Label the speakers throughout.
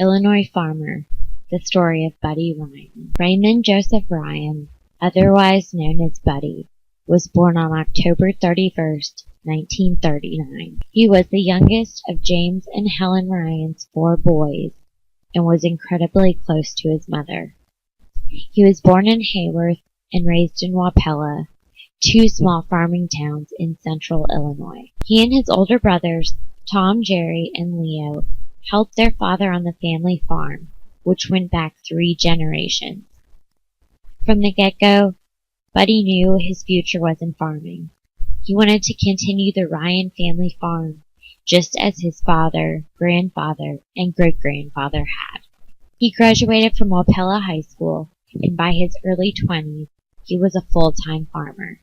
Speaker 1: Illinois Farmer, the story of Buddy Ryan. Raymond Joseph Ryan, otherwise known as Buddy, was born on October 31st, 1939. He was the youngest of James and Helen Ryan's 4 boys and was incredibly close to his mother. He was born in Hayworth and raised in Wapella, 2 small farming towns in central Illinois. He and his older brothers, Tom, Jerry, and Leo, helped their father on the family farm, which went back 3 generations. From the get-go, Buddy knew his future was in farming. He wanted to continue the Ryan family farm, just as his father, grandfather, and great-grandfather had. He graduated from Wapella High School, and by his early 20s, he was a full-time farmer.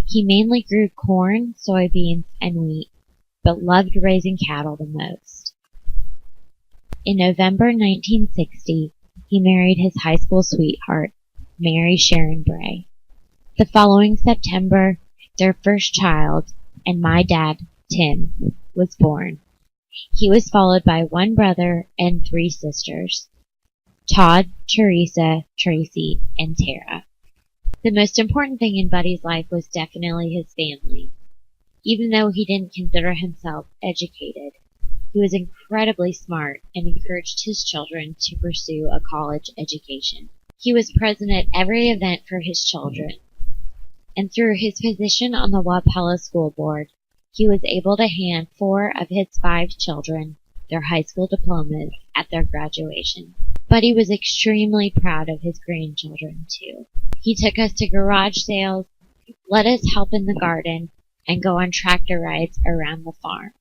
Speaker 1: He mainly grew corn, soybeans, and wheat, but loved raising cattle the most. In November 1960, he married his high school sweetheart, Mary Sharon Bray. The following September, their first child, and my dad, Tim, was born. He was followed by 1 brother and 3 sisters, Todd, Teresa, Tracy, and Tara. The most important thing in Buddy's life was definitely his family. Even though he didn't consider himself educated, he was incredibly smart and encouraged his children to pursue a college education. He was present at every event for his children, and through his position on the Wapella School Board, he was able to hand 4 of his 5 children their high school diplomas at their graduation. Buddy was extremely proud of his grandchildren, too. He took us to garage sales, let us help in the garden, and go on tractor rides around the farm.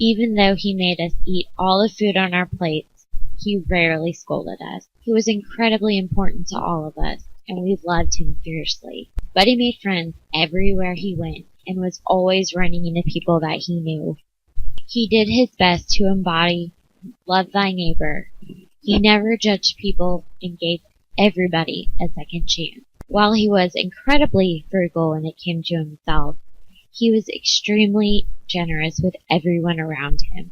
Speaker 1: Even though he made us eat all the food on our plates, he rarely scolded us. He was incredibly important to all of us, and we loved him fiercely. Buddy made friends everywhere he went and was always running into people that he knew. He did his best to embody love thy neighbor. He never judged people and gave everybody a second chance. While he was incredibly frugal when it came to himself, he was extremely generous with everyone around him.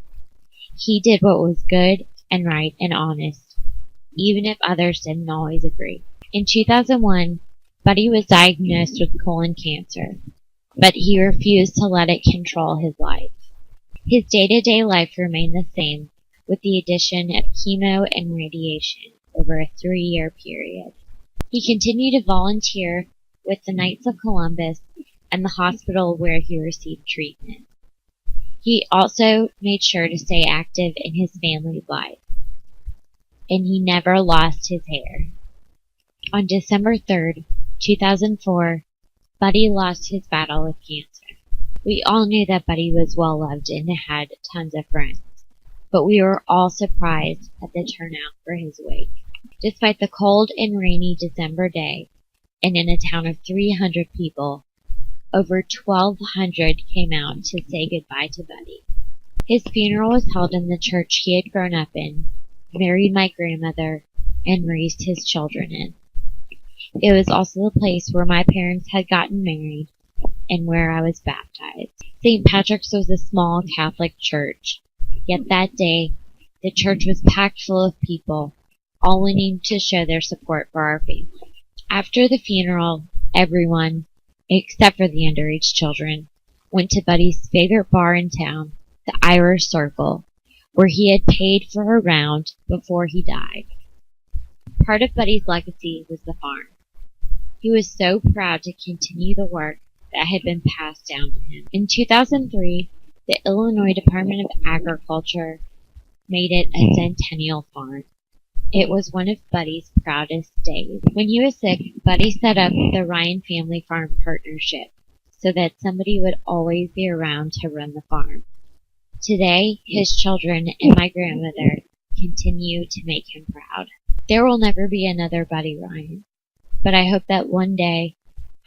Speaker 1: He did what was good and right and honest, even if others didn't always agree. In 2001, Buddy was diagnosed with colon cancer, but he refused to let it control his life. His day-to-day life remained the same, with the addition of chemo and radiation over a 3-year period. He continued to volunteer with the Knights of Columbus and the hospital where he received treatment. He also made sure to stay active in his family's life, and he never lost his hair. On December 3rd, 2004, Buddy lost his battle with cancer. We all knew that Buddy was well loved and had tons of friends, but we were all surprised at the turnout for his wake. Despite the cold and rainy December day, and in a town of 300 people, over 1,200 came out to say goodbye to Buddy. His funeral was held in the church he had grown up in, married my grandmother, and raised his children in. It was also the place where my parents had gotten married and where I was baptized. St. Patrick's was a small Catholic church, yet that day the church was packed full of people, all wanting to show their support for our family. After the funeral, everyone, except for the underage children, went to Buddy's favorite bar in town, the Irish Circle, where he had paid for a round before he died. Part of Buddy's legacy was the farm. He was so proud to continue the work that had been passed down to him. In 2003, the Illinois Department of Agriculture made it a centennial farm. It was one of Buddy's proudest days. When he was sick, Buddy set up the Ryan Family Farm Partnership so that somebody would always be around to run the farm. Today, his children and my grandmother continue to make him proud. There will never be another Buddy Ryan, but I hope that one day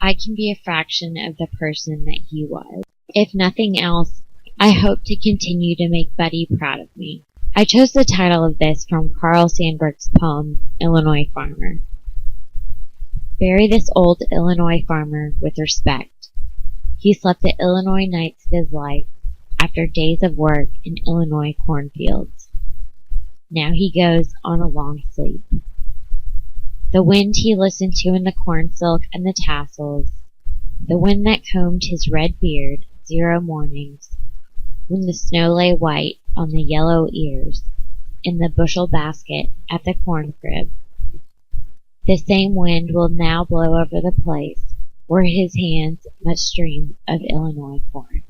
Speaker 1: I can be a fraction of the person that he was. If nothing else, I hope to continue to make Buddy proud of me. I chose the title of this from Carl Sandburg's poem, Illinois Farmer. Bury this old Illinois farmer with respect. He slept the Illinois nights of his life after days of work in Illinois cornfields. Now he goes on a long sleep. The wind he listened to in the corn silk and the tassels, the wind that combed his red beard 0 mornings, when the snow lay white on the yellow ears, in the bushel basket at the corn crib. The same wind will now blow over the place where his hands must dream of Illinois corn.